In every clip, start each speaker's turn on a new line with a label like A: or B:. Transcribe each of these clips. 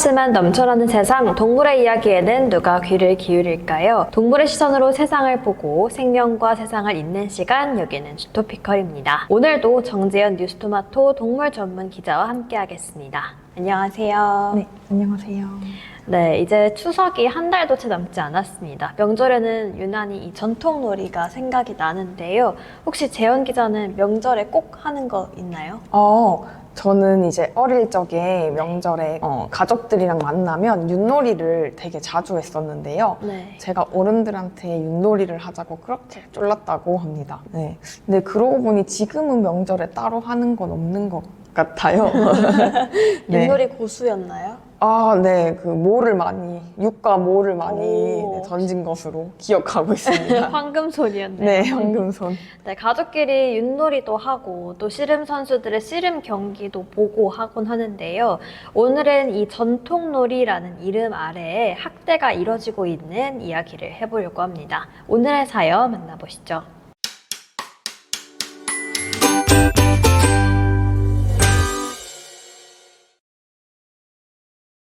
A: 말씀은 넘쳐나는 세상, 동물의 이야기에는 누가 귀를 기울일까요? 동물의 시선으로 세상을 보고 생명과 세상을 잇는 시간, 여기는 주토피컬입니다. 오늘도 정재현 뉴스토마토 동물 전문 기자와 함께 하겠습니다. 안녕하세요.
B: 네, 안녕하세요.
A: 네, 이제 추석이 한 달도 채 남지 않았습니다. 명절에는 유난히 이 전통놀이가 생각이 나는데요. 혹시 재현 기자는 명절에 꼭 하는 거 있나요?
B: 저는 이제 어릴 적에 명절에 가족들이랑 만나면 윷놀이를 되게 자주 했었는데요.
A: 네.
B: 제가 어른들한테 윷놀이를 하자고 그렇게 쫄랐다고 합니다. 네. 근데 그러고 보니 지금은 명절에 따로 하는 건 없는 것 같아요. 네.
A: 윷놀이 고수였나요?
B: 네. 육과 모를 많이
A: 오.
B: 던진 것으로 기억하고 있습니다.
A: 황금손이었네요.
B: 네, 황금손.
A: 네, 가족끼리 윷놀이도 하고 또 씨름 선수들의 씨름 경기도 보고 하곤 하는데요. 오늘은 이 전통놀이라는 이름 아래에 학대가 이뤄지고 있는 이야기를 해보려고 합니다. 오늘의 사연 만나보시죠.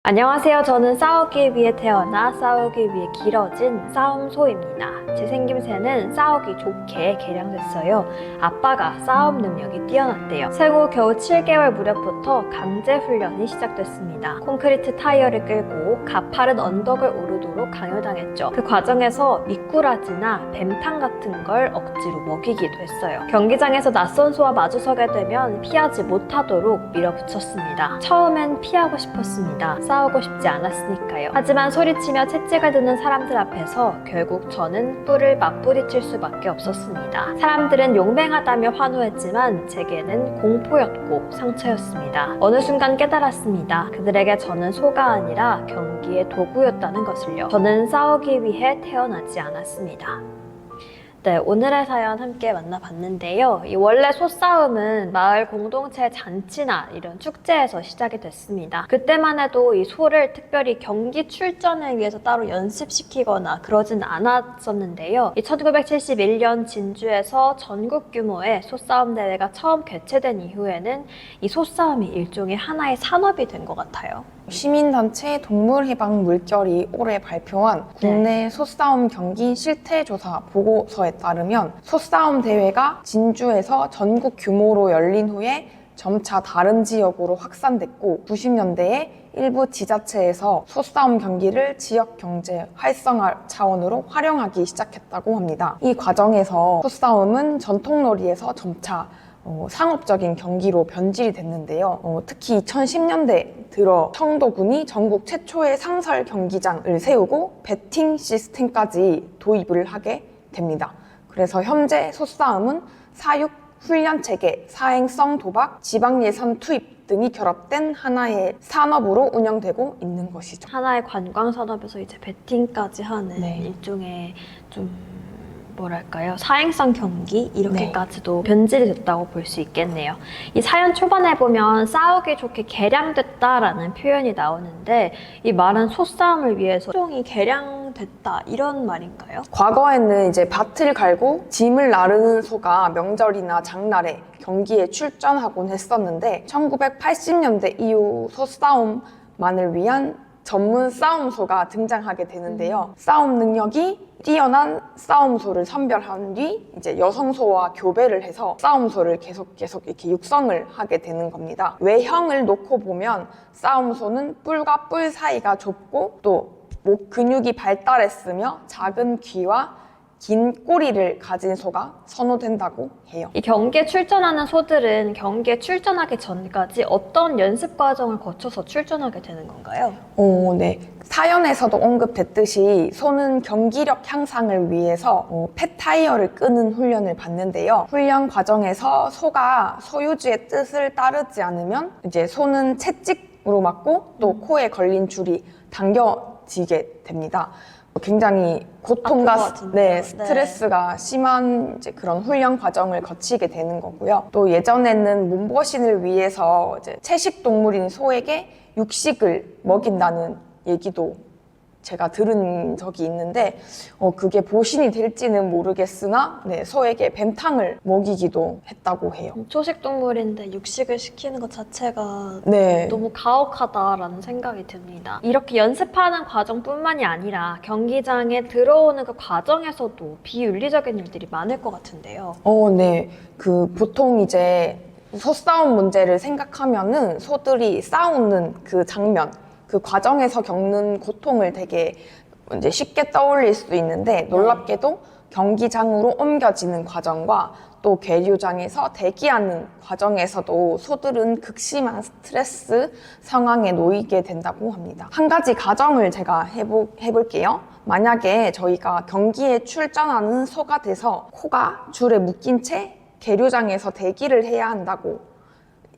A: 안녕하세요. 저는 싸우기 위해 태어나 싸우기 위해 길어진 싸움소입니다. 제 생김새는 싸우기 좋게 개량됐어요. 아빠가 싸움 능력이 뛰어났대요. 생후 겨우 7개월 무렵부터 강제 훈련이 시작됐습니다. 콘크리트 타이어를 끌고 가파른 언덕을 오르도록 강요당했죠. 그 과정에서 미꾸라지나 뱀탕 같은 걸 억지로 먹이기도 했어요. 경기장에서 낯선 소와 마주서게 되면 피하지 못하도록 밀어붙였습니다. 처음엔 피하고 싶었습니다. 싸우고 싶지 않았으니까요. 하지만 소리치며 채찍을 드는 사람들 앞에서 결국 저는 뿔을 맞부딪힐 수밖에 없었습니다. 사람들은 용맹하다며 환호했지만 제게는 공포였고 상처였습니다. 어느 순간 깨달았습니다. 그들에게 저는 소가 아니라 경기의 도구였다는 것을요. 저는 싸우기 위해 태어나지 않았습니다. 네, 오늘의 사연 함께 만나봤는데요. 이 원래 소싸움은 마을 공동체 잔치나 이런 축제에서 시작이 됐습니다. 그때만 해도 이 소를 특별히 경기 출전을 위해서 따로 연습시키거나 그러진 않았었는데요. 이 1971년 진주에서 전국 규모의 소싸움 대회가 처음 개최된 이후에는 이 소싸움이 일종의 하나의 산업이 된 것 같아요.
B: 시민단체 동물해방 물결이 올해 발표한 국내 소싸움 경기 실태조사 보고서에 따르면 소싸움 대회가 진주에서 전국 규모로 열린 후에 점차 다른 지역으로 확산됐고 90년대에 일부 지자체에서 소싸움 경기를 지역 경제 활성화 차원으로 활용하기 시작했다고 합니다. 이 과정에서 소싸움은 전통놀이에서 점차 상업적인 경기로 변질이 됐는데요. 특히 2010년대 들어 청도군이 전국 최초의 상설 경기장을 세우고 배팅 시스템까지 도입을 하게 됩니다. 그래서 현재 소싸움은 사육, 훈련 체계, 사행성 도박, 지방 예산 투입 등이 결합된 하나의 산업으로 운영되고 있는 것이죠.
A: 하나의 관광 산업에서 이제 배팅까지 하는
B: 네.
A: 일종의 좀 뭐랄까요? 사행성 경기 이렇게까지도 변질이 됐다고 볼 수 있겠네요. 이 사연 초반에 보면 싸우기 좋게 개량됐다라는 표현이 나오는데 이 말은 소싸움을 위해서 소종이 개량됐다 이런 말인가요?
B: 과거에는 이제 밭을 갈고 짐을 나르는 소가 명절이나 장날에 경기에 출전하곤 했었는데 1980년대 이후 소싸움만을 위한 전문 싸움소가 등장하게 되는데요. 싸움 능력이 뛰어난 싸움소를 선별한 뒤 이제 여성소와 교배를 해서 싸움소를 계속 이렇게 육성을 하게 되는 겁니다. 외형을 놓고 보면 싸움소는 뿔과 뿔 사이가 좁고 또 목 근육이 발달했으며 작은 귀와 긴 꼬리를 가진 소가 선호된다고 해요.
A: 이 경기에 출전하는 소들은 경기에 출전하기 전까지 어떤 연습 과정을 거쳐서 출전하게 되는 건가요?
B: 네. 사연에서도 언급됐듯이 소는 경기력 향상을 위해서 펫타이어를 끄는 훈련을 받는데요. 훈련 과정에서 소가 소유주의 뜻을 따르지 않으면 이제 소는 채찍으로 맞고 또 코에 걸린 줄이 당겨지게 됩니다. 굉장히 고통과 스트레스가 심한 이제 그런 훈련 과정을 거치게 되는 거고요. 또 예전에는 몸보신을 위해서 이제 채식 동물인 소에게 육식을 먹인다는 얘기도 제가 들은 적이 있는데 그게 보신이 될지는 모르겠으나 네, 소에게 뱀탕을 먹이기도 했다고 해요.
A: 초식 동물인데 육식을 시키는 것 자체가
B: 네.
A: 너무 가혹하다라는 생각이 듭니다. 이렇게 연습하는 과정뿐만이 아니라 경기장에 들어오는 그 과정에서도 비윤리적인 일들이 많을 것 같은데요.
B: 네. 보통 이제 소싸움 문제를 생각하면은 소들이 싸우는 그 장면, 그 과정에서 겪는 고통을 되게 이제 쉽게 떠올릴 수 있는데 놀랍게도 경기장으로 옮겨지는 과정과 또 계류장에서 대기하는 과정에서도 소들은 극심한 스트레스 상황에 놓이게 된다고 합니다. 한 가지 가정을 제가 해볼게요. 만약에 저희가 경기에 출전하는 소가 돼서 코가 줄에 묶인 채 계류장에서 대기를 해야 한다고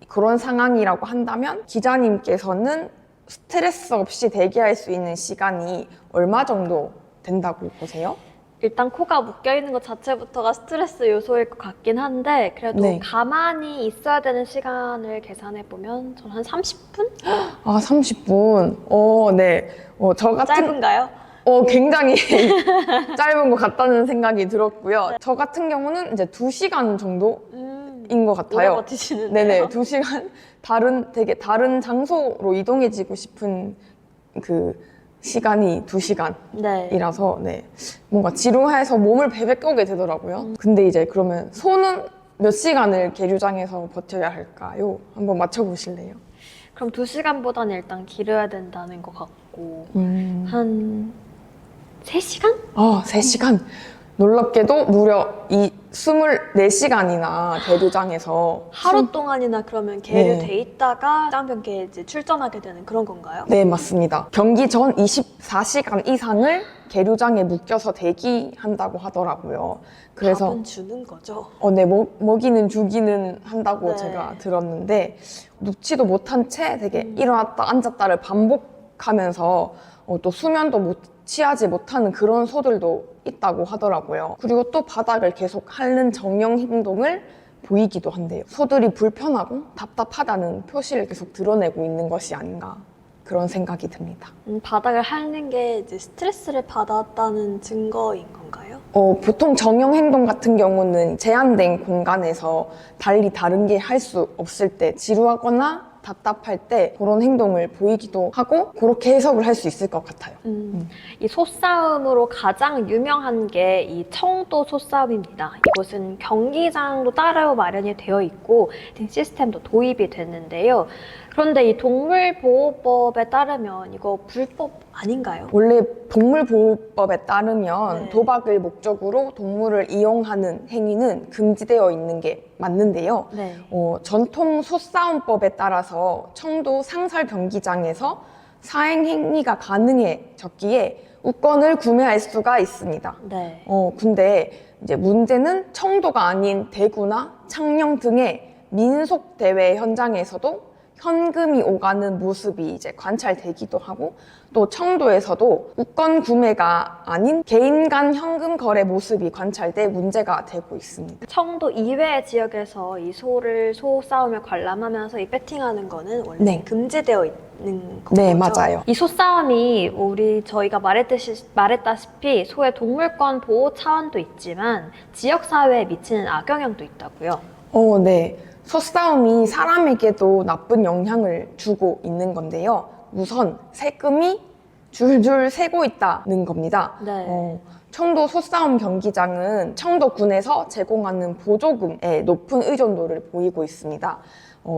B: 그런 상황이라고 한다면 기자님께서는 스트레스 없이 대기할 수 있는 시간이 얼마 정도 된다고 보세요?
A: 일단 코가 묶여있는 것 자체부터가 스트레스 요소일 것 같긴 한데 그래도
B: 네.
A: 가만히 있어야 되는 시간을 계산해보면 저는 한 30분?
B: 아, 30분. 네. 저 같은
A: 짧은가요?
B: 굉장히 짧은 것 같다는 생각이 들었고요. 저 같은 경우는 이제 2시간 정도인 것 같아요.
A: 오래 버티시는데요?
B: 네네, 2시간 되게 다른 장소로 이동해지고 싶은 그 시간이 2시간이라서
A: 네.
B: 뭔가 지루해서 몸을 베베 깨우게 되더라고요. 근데 이제 그러면 소는 몇 시간을 계류장에서 버텨야 할까요? 한번 맞춰보실래요?
A: 그럼 2시간보다는 일단 길어야 된다는 것 같고 한 3시간?
B: 3시간. 놀랍게도 무려 이 24시간이나 계류장에서
A: 하루 동안이나 그러면 계류돼 있다가 짱변기에 이제 출전하게 되는 그런 건가요?
B: 네, 맞습니다. 경기 전 24시간 이상을 계류장에 묶여서 대기한다고 하더라고요. 그래서
A: 밥은 주는 거죠?
B: 네, 먹이는 주기는 한다고
A: 네.
B: 제가 들었는데 눕지도 못한 채 되게 일어났다 앉았다를 반복하면서 또 수면도 취하지 못하는 그런 소들도 있다고 하더라고요. 그리고 또 바닥을 계속 핥는 정령 행동을 보이기도 한대요. 소들이 불편하고 답답하다는 표시를 계속 드러내고 있는 것이 아닌가 그런 생각이 듭니다.
A: 바닥을 핥는 게 이제 스트레스를 받았다는 증거인 건가요?
B: 보통 정형 행동 같은 경우는 제한된 공간에서 달리 다른 게 할 수 없을 때 지루하거나 답답할 때 그런 행동을 보이기도 하고 그렇게 해석을 할 수 있을 것 같아요.
A: 이 소싸움으로 가장 유명한 게 이 청도 소싸움입니다. 이곳은 경기장도 따로 마련이 되어 있고 시스템도 도입이 됐는데요. 그런데 이 동물보호법에 따르면 이거 불법 아닌가요?
B: 원래 동물보호법에 따르면
A: 네.
B: 도박을 목적으로 동물을 이용하는 행위는 금지되어 있는 게 맞는데요.
A: 네.
B: 전통 소싸움법에 따라서 청도 상설 경기장에서 사행 행위가 가능해졌기에 우권을 구매할 수가 있습니다.
A: 네.
B: 근데 이제 문제는 청도가 아닌 대구나 창녕 등의 민속 대회 현장에서도 현금이 오가는 모습이 이제 관찰되기도 하고 또 청도에서도 우권 구매가 아닌 개인 간 현금 거래 모습이 관찰돼 문제가 되고 있습니다.
A: 청도 이외의 지역에서 이 소싸움을 관람하면서 이 배팅하는 거는 원래
B: 네.
A: 금지되어 있는 거죠?
B: 네, 맞아요.
A: 이 소싸움이 저희가 말했다시피 소의 동물권 보호 차원도 있지만 지역사회에 미치는 악영향도 있다고요?
B: 네. 소싸움이 사람에게도 나쁜 영향을 주고 있는 건데요. 우선 세금이 줄줄 새고 있다는 겁니다.
A: 네.
B: 청도 소싸움 경기장은 청도군에서 제공하는 보조금에 높은 의존도를 보이고 있습니다.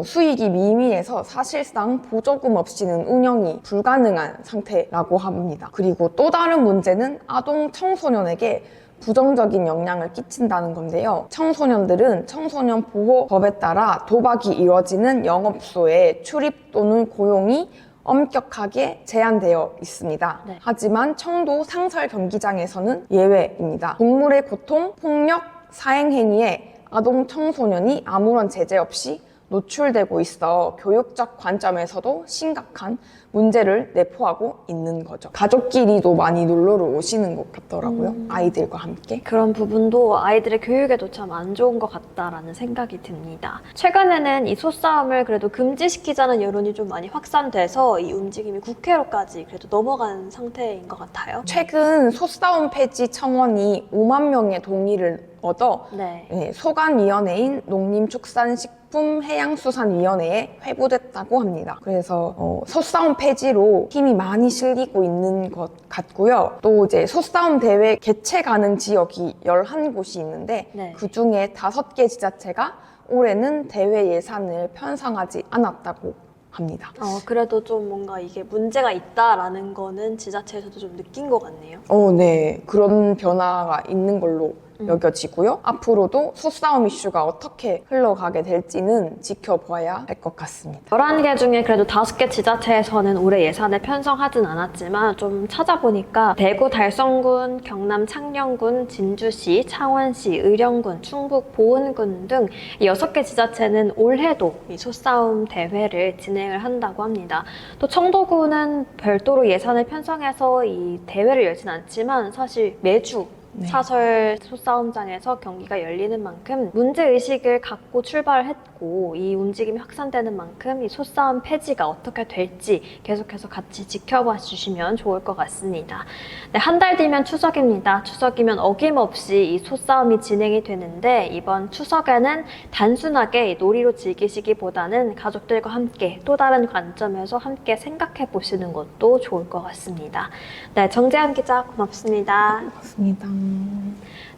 B: 수익이 미미해서 사실상 보조금 없이는 운영이 불가능한 상태라고 합니다. 그리고 또 다른 문제는 아동 청소년에게 부정적인 영향을 끼친다는 건데요. 청소년들은 청소년 보호법에 따라 도박이 이루어지는 영업소에 출입 또는 고용이 엄격하게 제한되어 있습니다.
A: 네.
B: 하지만 청도 상설 경기장에서는 예외입니다. 동물의 고통, 폭력, 사행행위에 아동 청소년이 아무런 제재 없이 노출되고 있어 교육적 관점에서도 심각한 문제를 내포하고 있는 거죠. 가족끼리도 많이 놀러를 오시는 것 같더라고요. 아이들과 함께.
A: 그런 부분도 아이들의 교육에도 참 안 좋은 것 같다라는 생각이 듭니다. 최근에는 이 소싸움을 그래도 금지시키자는 여론이 좀 많이 확산돼서 이 움직임이 국회로까지 그래도 넘어간 상태인 것 같아요.
B: 최근 소싸움 폐지 청원이 5만 명의 동의를 얻어
A: 네.
B: 소관위원회인 농림축산식품해양수산위원회에 회부됐다고 합니다. 그래서 소싸움 폐지로 힘이 많이 실리고 있는 것 같고요. 또 이제 소싸움 대회 개최 가능 지역이 11곳이 있는데
A: 네.
B: 그 중에 5개 지자체가 올해는 대회 예산을 편성하지 않았다고 합니다.
A: 그래도 좀 뭔가 이게 문제가 있다라는 거는 지자체에서도 좀 느낀 것 같네요.
B: 네. 그런 변화가 있는 걸로 여겨지고요. 앞으로도 소싸움 이슈가 어떻게 흘러가게 될지는 지켜봐야 할 것 같습니다.
A: 11개 중에 그래도 5개 지자체에서는 올해 예산을 편성하진 않았지만 좀 찾아보니까 대구 달성군, 경남 창녕군, 진주시, 창원시, 의령군, 충북 보은군 등 6개 지자체는 올해도 이 소싸움 대회를 진행을 한다고 합니다. 또 청도군은 별도로 예산을 편성해서 이 대회를 열진 않지만 사실 매주 사설 소싸움장에서 경기가 열리는 만큼 문제의식을 갖고 출발을 했고 이 움직임이 확산되는 만큼 이 소싸움 폐지가 어떻게 될지 계속해서 같이 지켜봐 주시면 좋을 것 같습니다. 네, 한 달 뒤면 추석입니다. 추석이면 어김없이 이 소싸움이 진행이 되는데 이번 추석에는 단순하게 놀이로 즐기시기보다는 가족들과 함께 또 다른 관점에서 함께 생각해 보시는 것도 좋을 것 같습니다. 네, 정재현 기자 고맙습니다.
B: 고맙습니다.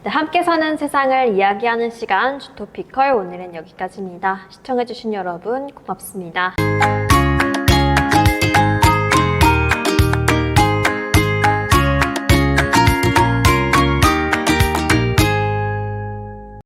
A: 네, 함께 사는 세상을 이야기하는 시간 주토피컬 오늘은 여기까지입니다. 시청해주신 여러분 고맙습니다.